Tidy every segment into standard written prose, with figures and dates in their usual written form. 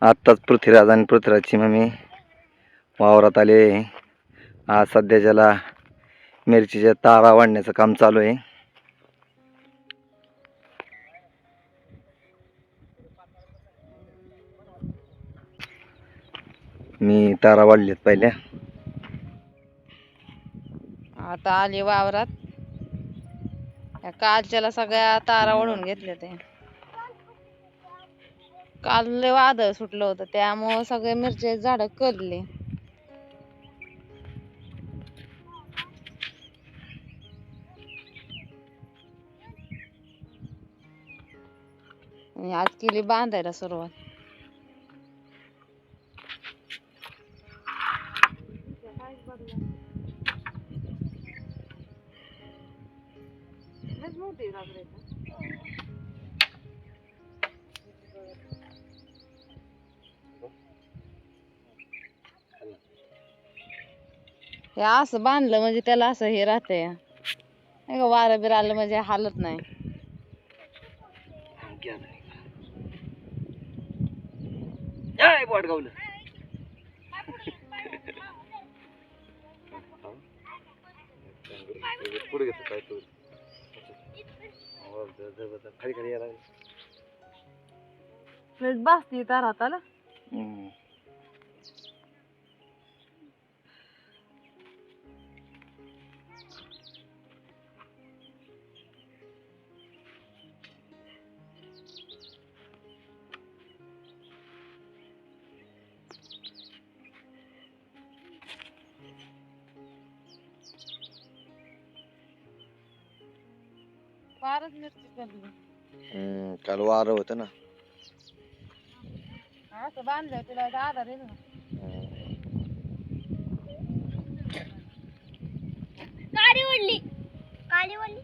आत्ताच पृथ्वीराज आणि पृथ्वीराजची मम्मी वावरात आले. आज सध्याच्याला मिरचीच्या तारा वाढण्याचं काम चालू आहे. मी तारा वाढलेत पहिल्या. आता आली वावरात. कालच्याला सगळ्या तारा ओढून घेतल्या ते. काल लय वादळ सुटलं होतं त्यामुळं सगळे मिरची झाड कलले. आणि आज केली बांधायला सुरुवात. हे असं बांधलं म्हणजे त्याला असं हे राहतंय. नाही का वारं बिर आलं म्हणजे हालत नाही. बसती तारा आला. फारच मिरची करली. काल वारं होतं ना. असं बांधलं तुला आधार आहे ना. काळी ओढली काळी ओढली.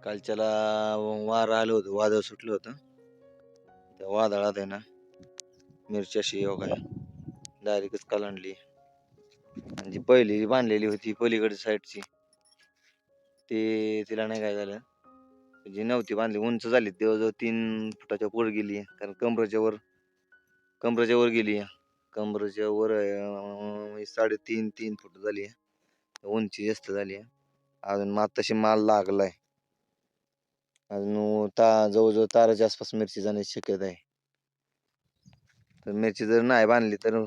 कालच्याला वारं आलं होतं, वादळ सुटलं होतं. त्या वादळात आहे ना मिरची अशी योगा डायरेक्टच कलंडली. आणि जी पहिली बांधलेली होती पलीकडच्या साईडची ते तिला नाही काय झालं, जी नव्हती बांधली उंच झाली, जवळजवळ 3 फुटाच्या वर गेली. कारण कमरेच्या वर गेली. कमरेच्या वर 3.5 फूट झाली. उंची जास्त झाली. अजून तशी माल लागलाय. अजून जवळजवळ ताराच्या आसपास मिरची जाण्याची शक्यता आहे. तर मिरची जर नाही बांधली तर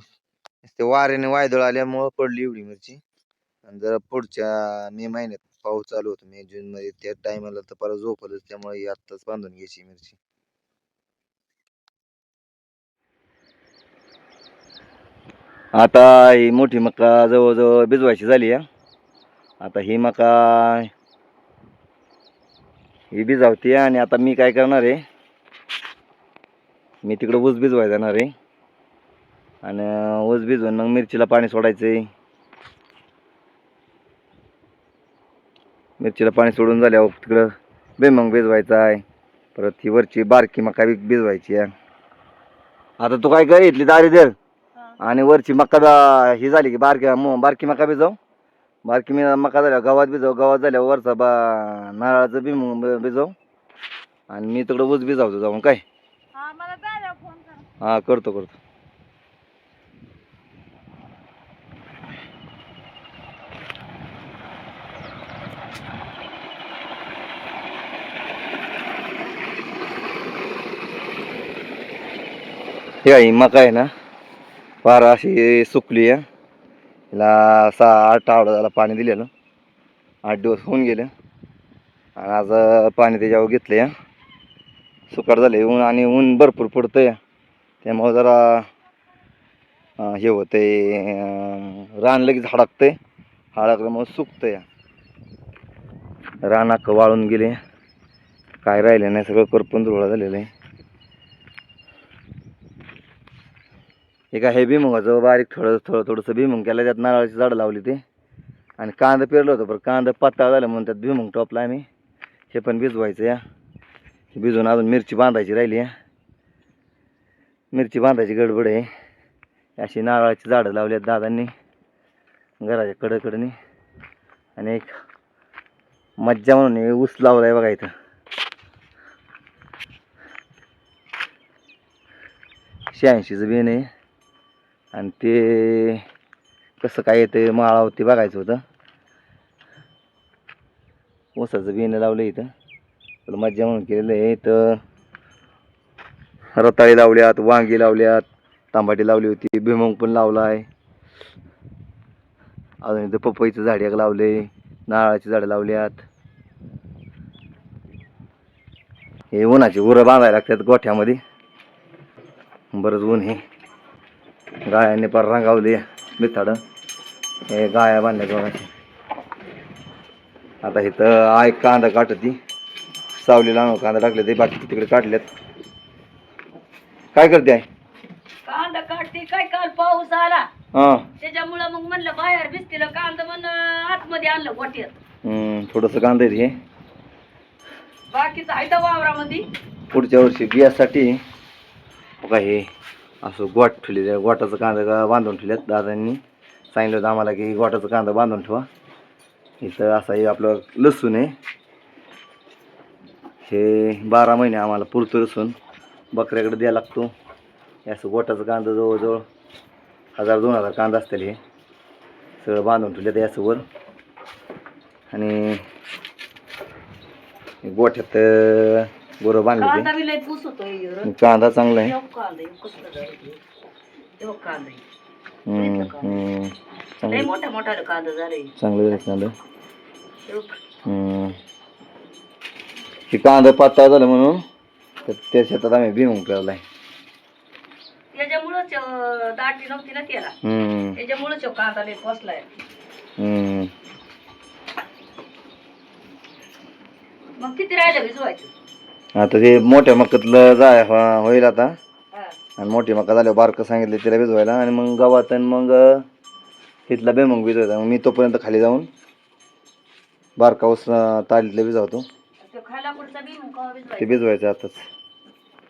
ते वाऱ्याने वायदळ आल्यामुळं पडली एवढी मिरची. आणि जर पुढच्या मे महिन्यात पाऊस चालू होतो, मे जून मध्ये, त्या टायमाला तर परत झोपलच. त्यामुळे आत्ताच बांधून घ्यायची मिरची. आता ही मोठी मका जवळजवळ भिजवायची झाली आहे. आता ही मका ही भिजावते. आणि आता मी काय करणार आहे, मी तिकडे ऊस भिजवायला जाणार आहे. आणि ऊस भिजवून मग मिरचीला पाणी सोडायचंय. मिरचीला पाणी सोडून झाल्यावर तिकडं भुईमुग भिजवायचा आहे. परत ही वरची बारकी मका भिजवायची आहे. आता तू काय कर, इथली दारी धर आणि वरची मका ही झाली की बारकी मका भिजव. बारकी मका झाल्यावर गव्हात भिजव. गव्हात झाल्यावर वरचा नारळाचं भुईमुग भिजव. आणि मी तिकडं ऊस भिजावतो जाऊन. काय हा करतो. ही मका आहे ना फार अशी सुकली आहे. हिला 6-8 आठवड्याला पाणी दिलेलं. 8 दिवस होऊन गेले. आणि आज पाणी त्याच्यावर घेतले. सुकाट झाले ऊन, आणि ऊन भरपूर पडतंय. त्यामुळे जरा हे होतंय, रान लगेच हडकतंय. हडकल्यामुळे सुकतंय. रान अख्खं वाळून गेले, काय राहिले नाही, सगळं करपून धुळा झालेलं आहे. हे काय हे भुईमुगाचं बारीक थोडंसं भुईमुग केलं. त्यात नारळाची झाडं लावली ते. आणि कांदा पेरलं होतं, पण कांदा पातळ झालं म्हणून त्यात भुईमुग टोपला आम्ही. हे पण भिजवायचं या. भिजवून अजून मिरची बांधायची राहिली आहे. मिरची बांधायची गडबड आहे. अशी नारळाची झाडं लावली आहेत दादांनी घराच्या कडकडनी. आणि एक मज्जा म्हणून हे ऊस लावलाय बघा इथं. 86चं बिन आहे. आणि ते कसं काय येतं माळावरती बघायचं होतं. ऊसाचं बियाणं लावलं इथं. तर मज्जा म्हणून केलेलं आहे. इथं रताळी लावल्यात, वांगी लावल्यात, तांबाटी लावली होती, भुईमुग पण लावला आहे. अजून इथं पपईचं झाड एक लावले, नारळाची झाडं लावल्यात. हे उन्हाची उरं बांधायला लागतात गोठ्यामध्ये. बरंच ऊन हे. गायांनी पर रंगावली बिथाड. हे गाया बांधल्या दोघांची. आता इथं आय कांदा काटती. सावलीला आणून कांदा टाकले ते बाकी तिकडे काढल्यात. काय करते आहे? कांदा काढते काय काल पाऊस आला हा. त्याच्यामुळं मग म्हणलं बाहेर भिजतील कांदा आतमध्ये आणलं गोट्यात. थोडस कांदा आहे हे. बाकीचं आहे तर वावरामध्ये. पुढच्या वर्षी बियासाठी बघा हे असं गोट ठेवलेलं, गोटाचा कांदा बांधून ठेवल्यात. दादांनी सांगितलं होतं आम्हाला की गोटाचा कांदा बांधून ठेवा. इथं असा हे आपलं लसूण आहे. हे 12 महिने आम्हाला पुरतं लसूण बकऱ्याकडे द्यायला लागतो. हे असं गोटाचा कांदा जवळजवळ 1000-2000 कांदा असतील. हे सगळं बांधून ठेवलं यासोबत. आणि गोठ्यात गोरं बांधले कांदा बी लय पूस होतोय ते. कांदा चांगला आहे. लय मोठा मोठा कांदा झाले. चांगलं झालं कांदा. हे कांदा पातळ झालं म्हणून तर त्या शेतात आम्ही भुईमुग पेरलाय. त्याच्यामुळंच दाटी नव्हती ना त्याला. त्याच्यामुळंच कांदा लय फसलाय. मग किती राहिलं भिजवायचं? आता ते मोठ्या मक्कातलं होईल आता. आणि मोठी मका झाल्यावर बारकं सांगितलं तिला भिजवायला. आणि मग गव्हात आणि मग तिथला भुईमुग भिजवायचा. मग मी तोपर्यंत खाली जाऊन बारका ऊस तालीतलं भिजवतो. खायला पुढचा बी मग ते भिजवायचं आताच.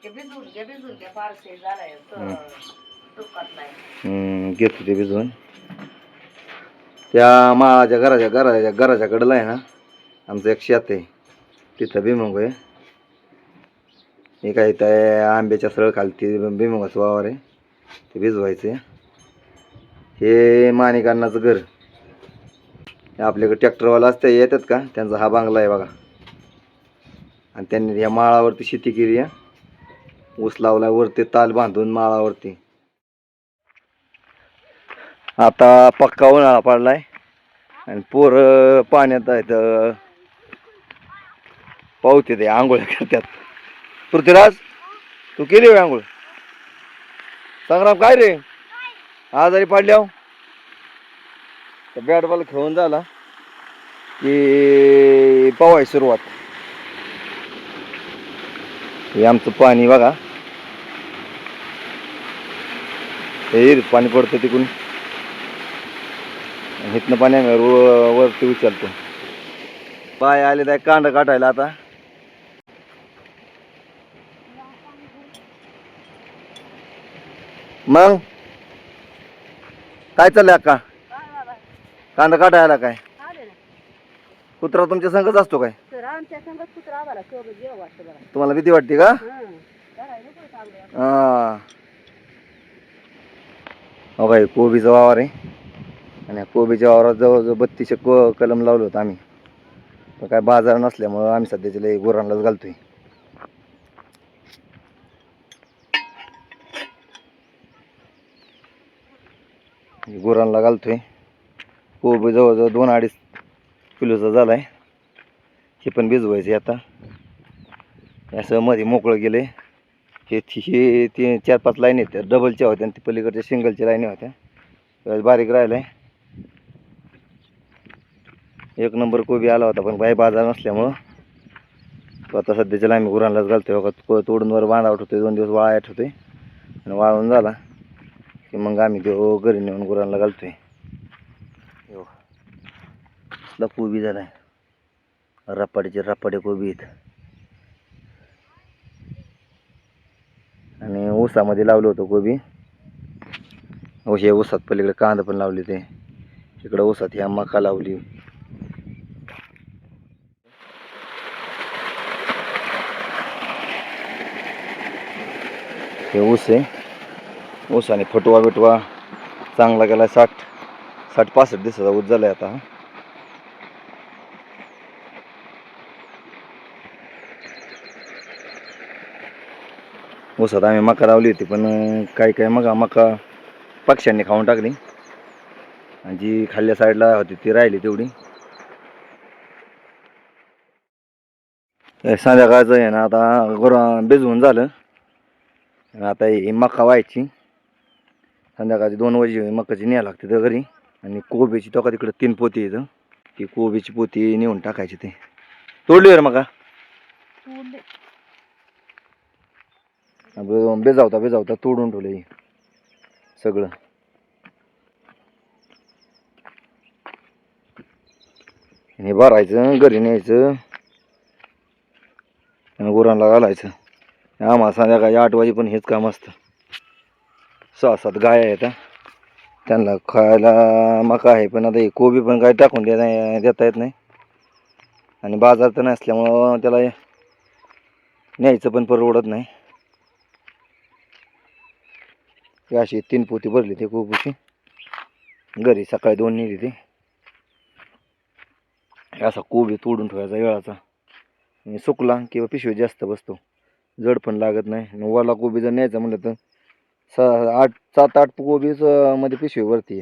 भिजून घ्या फारसे झालाय तुपात नाही. घेतो ते भिजवून. त्या माझ्या घराच्या कडला आहे ना आमचं एक शेत आहे. तिथं भुईमुग आहे. हे काय इथं आंब्याच्या सरळ खालती भुईमुगाचं वावर आहे. ते भिजवायचं. हे माणिकांनाचं घर. आपल्याकडे ट्रॅक्टरवाला असते येतात का त्यांचा हा बांगला आहे बघा. आणि त्यांनी या माळावरती शेती केली आहे. ऊस लावला वरती ताल बांधून माळावरती. आता पक्का उन्हाळा पडलाय आणि पोरं पाण्यात आहेत. पावते ते आंघोळ करतात. पृथ्वीराज तू केली होय आंघोळ? संग्राम काय रे आजारी पडल्या बॅट बॉल खेळून झाला की पवायची सुरुवात. हे आमचं पाणी बघा. हे पाणी पडतं तिकडून. इथनं पाणी आम्ही वरती उचलतो. बाय आले त्या कांदा काटायला आता. मग काय चाललंय अक्का? कांदा काटायला काय कुत्रा तुमच्या संगच असतो काय? तुम्हाला भीती वाटते का? हा. हो काय कोबीचा वावर आहे. आणि कोबीच्या वावरात जवळजवळ 3200 कलम लावलं होतं आम्ही. तर काय बाजार नसल्यामुळं आम्ही सध्याच्या लई गुरांनाच घालतोय. गुरांना घालतोय. कोबी जवळजवळ 2-2.5 किलोचा झालाय. हे पण भिजवायचे आता. असं मध्ये मोकळं गेलंय. हे 4-5 लाईन आहेत डबलच्या होत्या आणि ती पलीकडच्या सिंगलच्या लाईनी होत्या. बारीक राहिलाय. एक नंबर कोबी आला होता पण बाई बाजार नसल्यामुळं तो आता सध्याच्या आम्ही गुरांनाच घालतोय. तोडून वर बांधावं ठेवतोय. 2 दिवस वाळायला ठेवतोय. आणि वाळून झाला की मग आम्ही तो घरी नेऊन गुरांना घालतोय. कसला कोबी झालाय. रपाटे कोबी आहेत. आणि ऊसामध्ये लावलं होतं कोबी. हे ऊसात पलीकडे कांदा पण लावली ते इकडं ऊसात ह्या मका लावली. हे ऊस आहे. ऊसाने फटवा बिटवा चांगला गेला. 60-65 दिवसाचा ऊस झालाय आता. ऊसात आम्ही मका लावली होती पण काय मका पक्ष्यांनी खाऊन टाकली आणि जी खाल्ल्या साईडला होती ती राहिली तेवढी. संध्याकाळचं आहे ना आता भिजवून झालं. आता ही मका व्हायची. संध्याकाळची 2 वाजे मकाची न्याय लागते तर घरी. आणि कोबीची तो का तिकडे 3 पोती येतं. ती कोबीची पोती नेऊन टाकायची. ते तोडली रे मका बेजावता तोडून ठेवलं सगळं. हे भरायचं घरी न्यायचं आणि गुरांना घालायचं. आम्हाला संध्याकाळी 8 वाजे पण हेच काम असतं. 6-7 गाय आहेत. त्यांना खायला मका आहे पण आता हे कोबी पण काही टाकून देता येत नाही आणि बाजार तर नसल्यामुळं त्याला न्यायचं पण परवडत नाही. अशी 3 पोती भरली ते कोबीची. घरी सकाळी 2 नेली ती. असा कोबी तोडून ठेवायचा वेळाचा. सुकला किंवा पिशवी जास्त बसतो. जड पण लागत नाही. वाला कोबी जर न्यायचा म्हणलं तर 7-8 कोबीच मध्ये पिशवी भरती.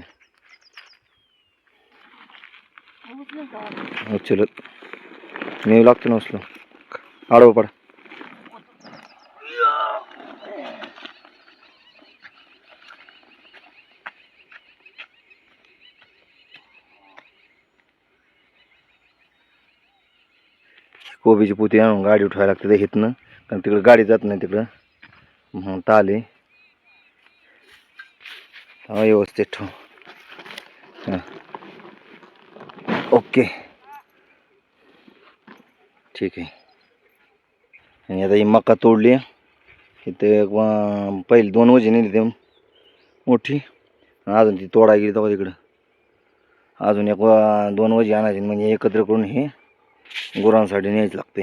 चलत मी लागतो ना उचलो. आडव पडा. कोबीची पोती आणून गाडी उठवायला लागते इथनं कारण तिकडं गाडी जात नाही तिकडं. म्हणून ताले व्यवस्थित ठेव. ओके ठीक आहे. आणि आता ही मका तोडली. इथे पहिले 2 वजी नेली ते मोठी. अजून ती तोडा गेली तेव्हा तिकडं अजून 1-2 वजी आणायची म्हणजे एकत्र करून हे गुरांसाठी न्यायचं लागते.